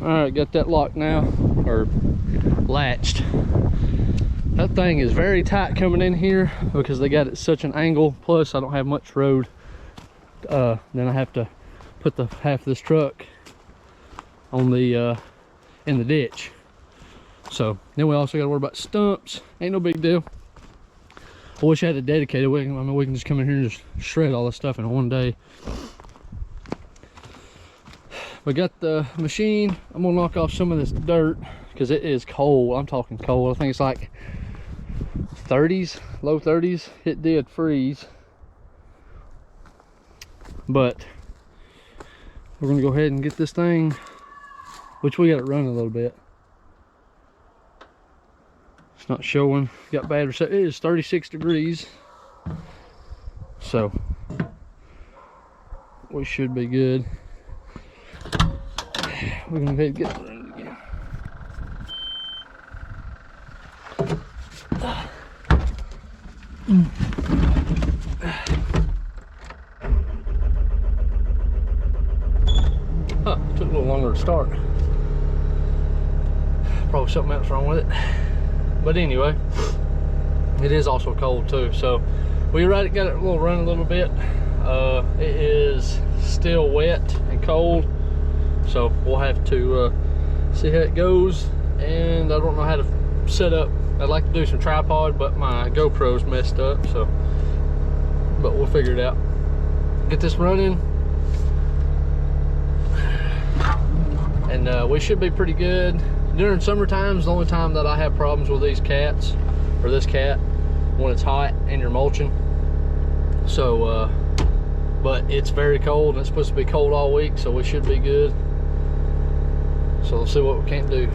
All right, got that locked now, or latched. That thing is very tight coming in here because they got it such an angle. Plus, I don't have much road. Then I have to put the half of this truck on the in the ditch. So then we also got to worry about stumps. Ain't no big deal. I wish I had a dedicated. I mean, we can just come in here and just shred all this stuff in one day. We got the machine. I'm gonna knock off some of this dirt because it is cold. I'm talking cold. I think it's like 30s, low 30s. It did freeze, but we're gonna go ahead and get this thing, which we got it running a little bit. It's not showing. Got bad reception. It is 36 degrees, so we should be good. We're gonna go ahead and get it running again. Huh, took a little longer to start. Probably something else wrong with it. But anyway, it is also cold too. So we got it a little run a little bit. It is still wet and cold. So we'll have to see how it goes. And I don't know how to set up. I'd like to do some tripod, but my GoPro's messed up, so, but we'll figure it out. Get this running, and we should be pretty good. During summer times, the only time that I have problems with these cats, or this cat, when it's hot and you're mulching. So, but it's very cold, and it's supposed to be cold all week, so we should be good. So let's see what we can do.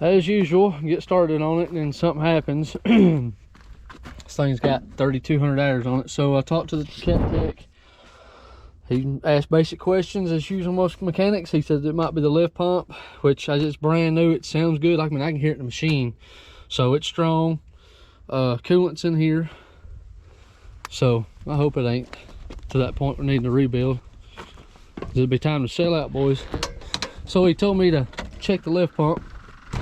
as usual, get started on it and then something happens. This thing's got 3,200 hours on it. So I talked to the cat tech. He asked basic questions as usual, most mechanics. He said it might be the lift pump, which it's brand new. It sounds good. I mean, I can hear it in the machine. So it's strong. Coolant's in here. So I hope it ain't to that point we're needing to rebuild. It'll be time to sell out, boys. So he told me to check the lift pump,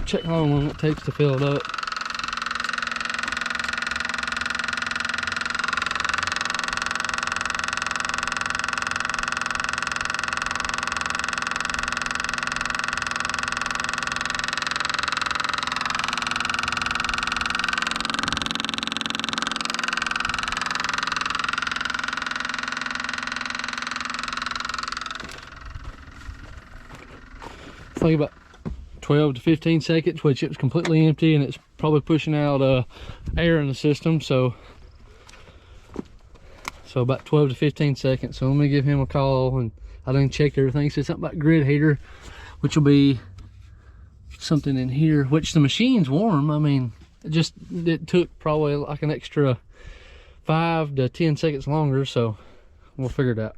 check how long it takes to fill it up. I think about 12 to 15 seconds, which it was completely empty, and it's probably pushing out air in the system. So about 12 to 15 seconds. So let me give him a call, and I done checked everything. He said something about grid heater, which will be something in here, which the machine's warm. I mean, it took probably like an extra 5 to 10 seconds longer, so we'll figure it out.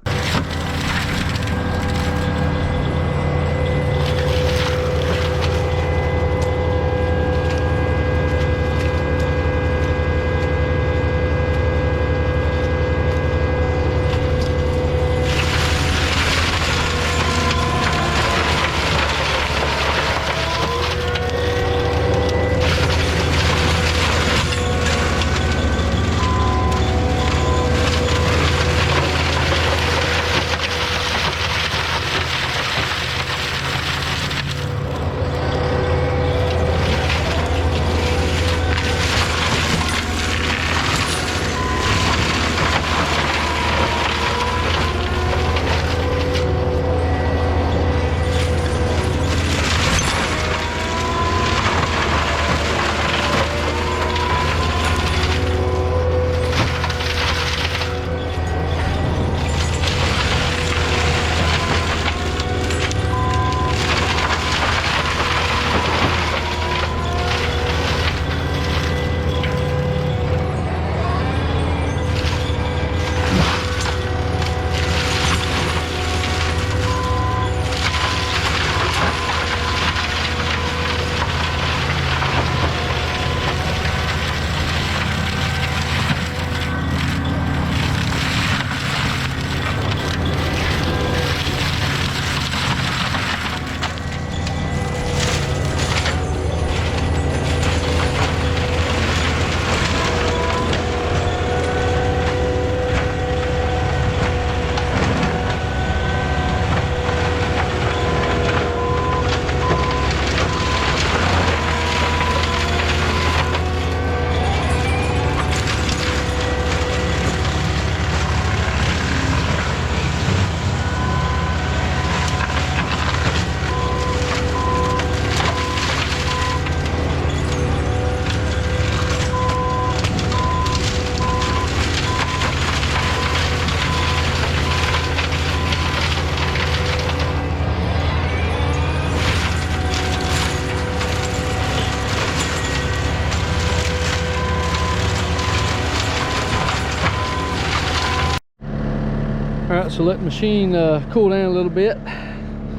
Alright, so let the machine cool down a little bit.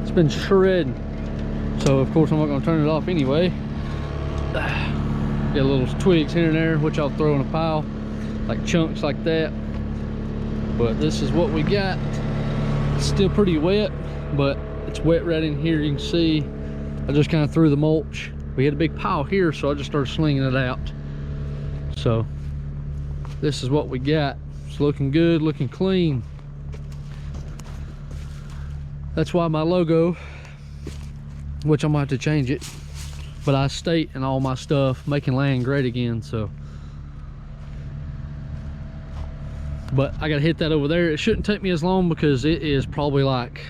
It's been shredding. So of course I'm not going to turn it off anyway. Get little twigs here and there, which I'll throw in a pile, like chunks like that. But this is what we got. It's still pretty wet, but it's wet right in here. You can see I just kind of threw the mulch. We had a big pile here, so I just started slinging it out. So this is what we got. It's looking good, looking clean. That's why my logo, which I'm gonna have to change it, but I state in all my stuff, making land great again. So, but I gotta hit that over there. It shouldn't take me as long because it is probably like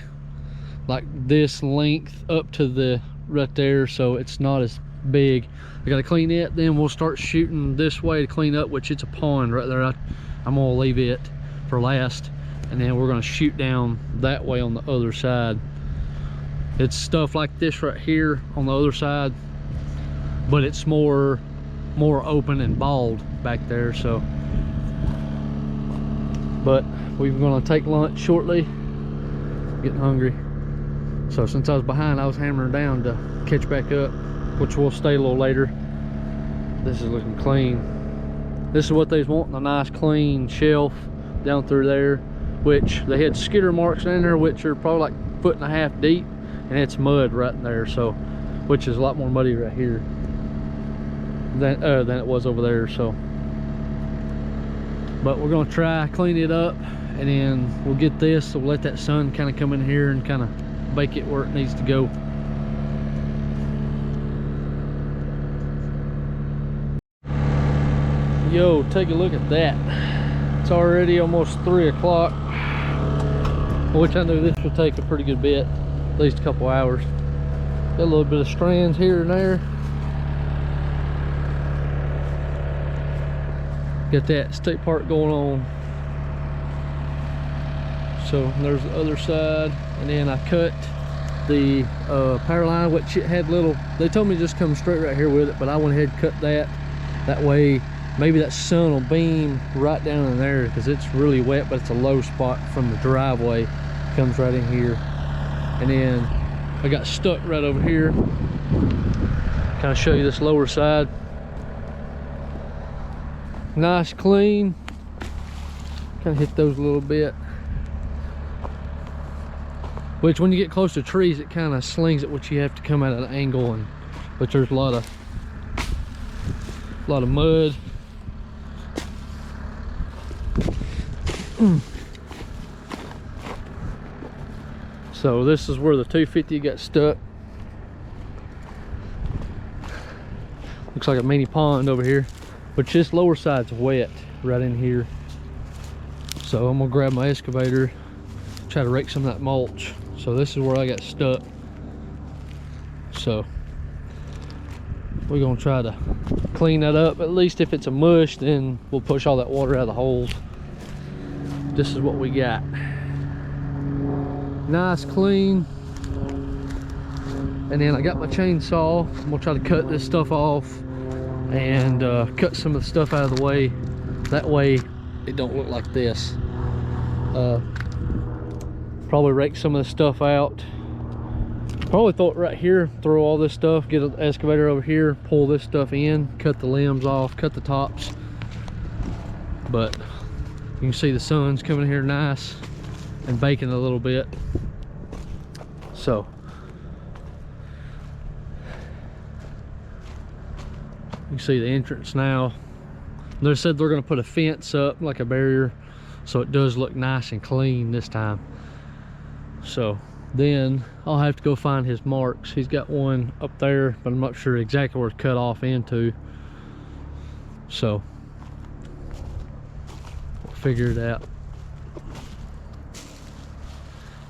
this length up to the right there, so it's not as big. I gotta clean it, then we'll start shooting this way to clean up, which it's a pond right there. I'm gonna leave it for last, and then we're gonna shoot down that way on the other side. It's stuff like this right here on the other side but it's more open and bald back there. So, but we're gonna take lunch shortly. Getting hungry. So since I was behind, I was hammering down to catch back up, which will stay a little later. This is looking clean. This is what they was wanting, a nice clean shelf down through there, which they had skidder marks in there, which are probably like 1.5 feet deep, and it's mud right in there, so, which is a lot more muddy right here than it was over there. So, but we're gonna try clean it up, and then we'll get this, so we'll let that sun kind of come in here and kind of bake it where it needs to go. Yo, take a look at that. It's already almost 3 o'clock, which I knew this would take a pretty good bit, at least a couple hours. Got a little bit of strands here and there. Got that stick part going on. So there's the other side, and then I cut the power line, which it had little, they told me just come straight right here with it, but I went ahead and cut that. That way maybe that sun will beam right down in there, because it's really wet, but it's a low spot from the driveway. Comes right in here. And then I got stuck right over here. Kind of show you this lower side. Nice clean. Kind of hit those a little bit, which when you get close to trees, it kind of slings it, which you have to come at an angle, and but there's a lot of mud. So this is where the 250 got stuck. Looks like a mini pond over here, but this lower side's wet right in here. So I'm gonna grab my excavator, try to rake some of that mulch. So this is where I got stuck. So we're gonna try to clean that up. At least if it's a mush, then we'll push all that water out of the holes. This is what we got. Nice clean. And then I got my chainsaw. I'm gonna try to cut this stuff off and cut some of the stuff out of the way. That way it don't look like this. Probably rake some of the stuff out. Probably throw it right here, throw all this stuff, get an excavator over here, pull this stuff in, cut the limbs off, cut the tops. But you can see the sun's coming here nice and baking a little bit. So you can see the entrance now. They said they're going to put a fence up, like a barrier, so it does look nice and clean this time. So then I'll have to go find his marks. He's got one up there, but I'm not sure exactly where it's cut off into. So we'll figure it out.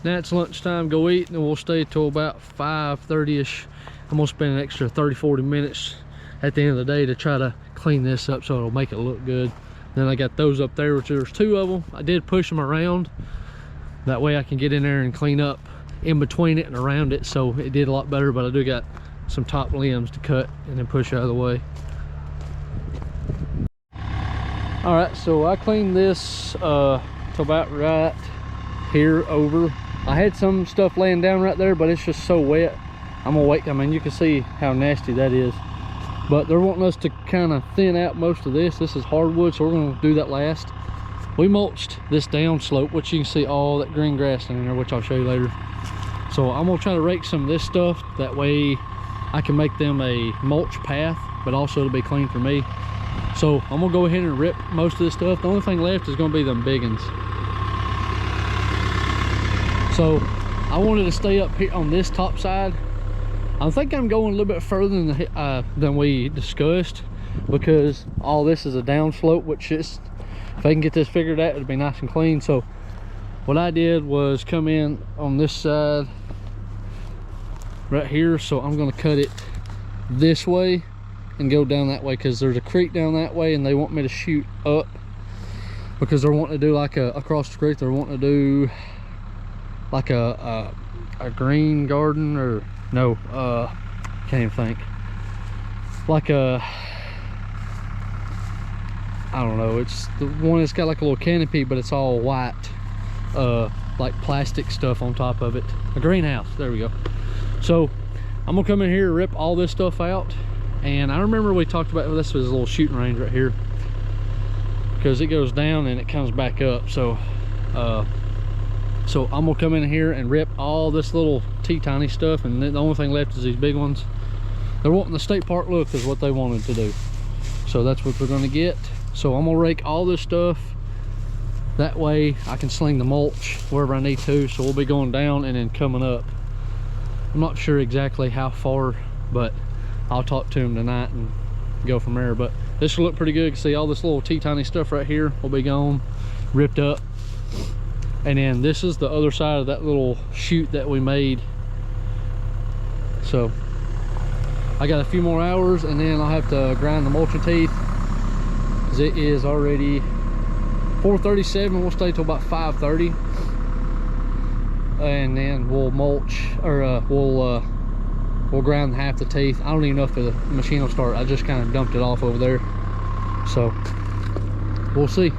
Now it's lunchtime, go eat, and then we'll stay till about 5:30ish. I'm gonna spend an extra 30-40 minutes at the end of the day to try to clean this up so it'll make it look good. Then I got those up there, which there's 2 of them. I did push them around. That way I can get in there and clean up in between it and around it, so it did a lot better. But I do got some top limbs to cut and then push out of the way. All right, so I cleaned this to about right here over. I had some stuff laying down right there, but it's just so wet. I'm gonna wait. I mean, you can see how nasty that is. But they're wanting us to kind of thin out most of this. This is hardwood, so we're gonna do that last. We mulched this down slope, which you can see all that green grass in there, which I'll show you later. So I'm gonna try to rake some of this stuff. That way I can make them a mulch path, but also it'll be clean for me. So I'm gonna go ahead and rip most of this stuff. The only thing left is gonna be them big ones. So I wanted to stay up here on this top side. I think I'm going a little bit further than we discussed, because all this is a downslope, which is, if I can get this figured out, it'll be nice and clean. So what I did was come in on this side right here. So I'm going to cut it this way and go down that way, because there's a creek down that way, and they want me to shoot up because they're wanting to do like across the creek, they're wanting to do like a green garden, or no, can't even think. like a, I don't know, it's the one that's got like a little canopy, but it's all white, like plastic stuff on top of it. A greenhouse, there we go. So I'm gonna come in here, rip all this stuff out. And I remember we talked about, this was a little shooting range right here, because it goes down and it comes back up. So so I'm gonna come in here and rip all this little tiny stuff, and the only thing left is these big ones. They're wanting the state park look is what they wanted to do, so that's what we're gonna get. So I'm gonna rake all this stuff, that way I can sling the mulch wherever I need to. So we'll be going down and then coming up. I'm not sure exactly how far, but I'll talk to him tonight and go from there. But this will look pretty good. You can see all this little tiny stuff right here will be gone, ripped up. And then this is the other side of that little chute that we made. So I got a few more hours and then I'll have to grind the mulching teeth, because it is already 4:37. We'll stay till about 5:30, and then we'll mulch, or we'll grind half the teeth. I don't even know if the machine will start. I just kind of dumped it off over there, so we'll see.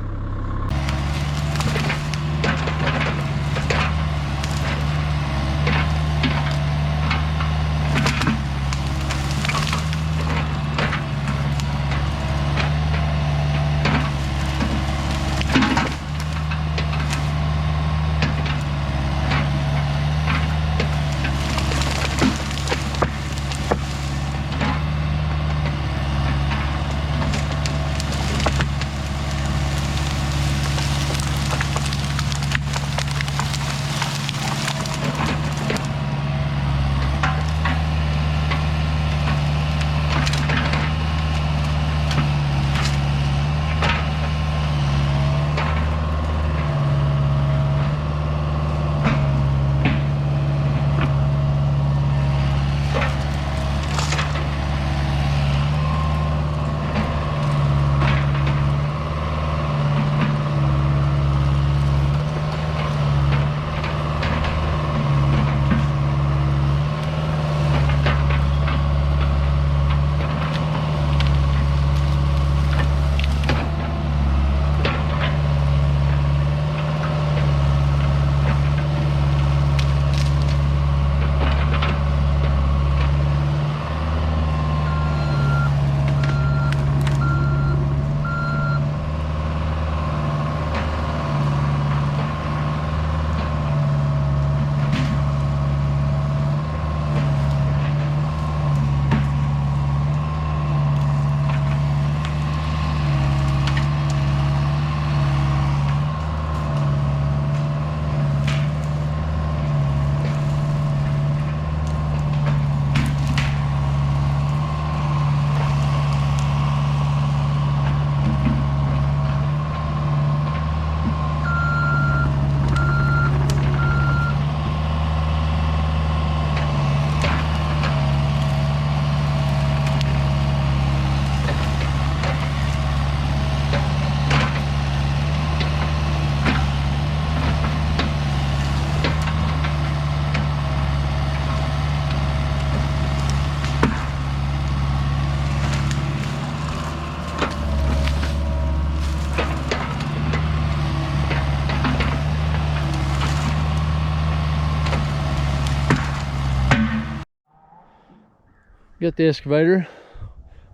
Got the excavator,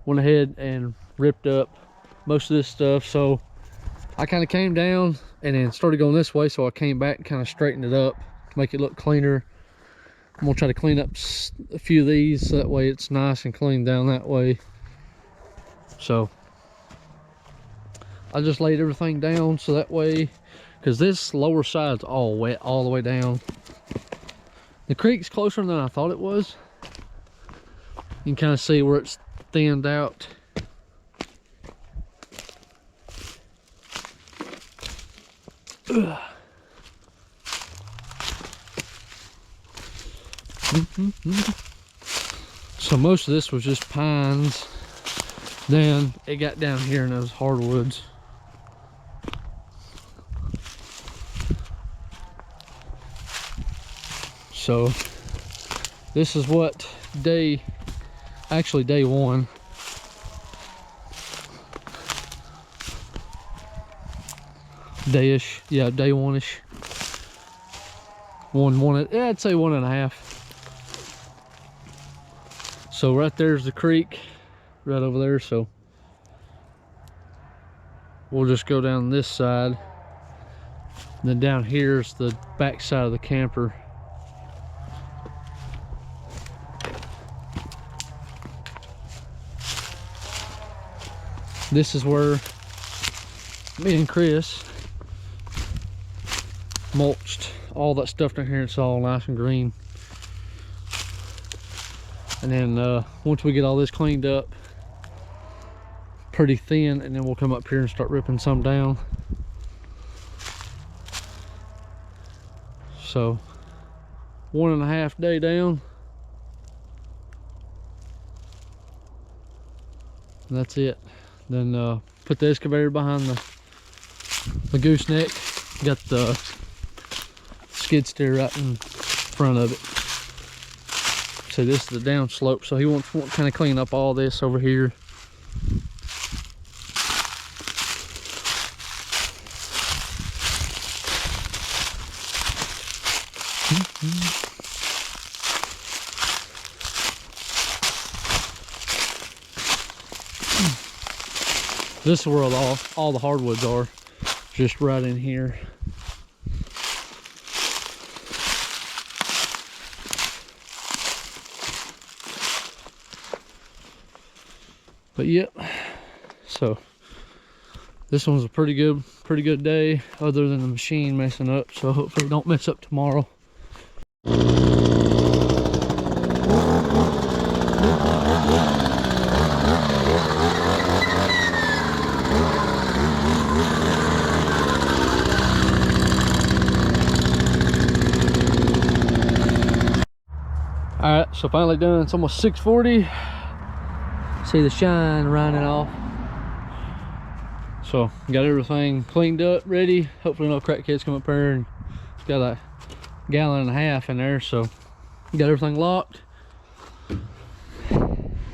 went ahead and ripped up most of this stuff. So I kind of came down and then started going this way, so I came back and kind of straightened it up to make it look cleaner. I'm gonna try to clean up a few of these so that way it's nice and clean down that way. So I just laid everything down so that way, because this lower side's all wet all the way down. The creek's closer than I thought it was. You can kind of see where it's thinned out. So most of this was just pines. Then it got down here and those hardwoods. So this is what day one. Day-ish, yeah, day one-ish. Yeah, I'd say 1.5. So right there's the creek, right over there. So we'll just go down this side. And then down here's the back side of the camper. This is where me and Chris mulched all that stuff down here. It's all nice and green. And then once we get all this cleaned up pretty thin, and then we'll come up here and start ripping some down. So 1.5 day down, and that's it. Then put the excavator behind the gooseneck. Got the skid steer right in front of it. So this is the down slope. So he wants to kind of clean up all this over here. This is where all the hardwoods are, just right in here. But yep, so this one's a pretty good day, other than the machine messing up. So hopefully it don't mess up tomorrow. All right, so finally done. It's almost 6:40. See the shine running off. So got everything cleaned up, ready. Hopefully no crackheads come up here. And it's got a 1.5 gallons in there, so got everything locked.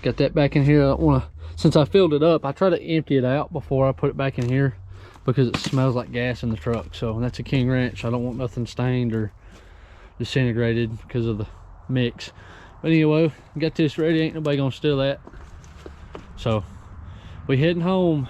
Got that back in here. I don't want to, since I filled it up, I try to empty it out before I put it back in here because it smells like gas in the truck. So that's a King Ranch. I don't want nothing stained or disintegrated because of the mix. But anyway, got this ready. Ain't nobody gonna steal that. So we heading home.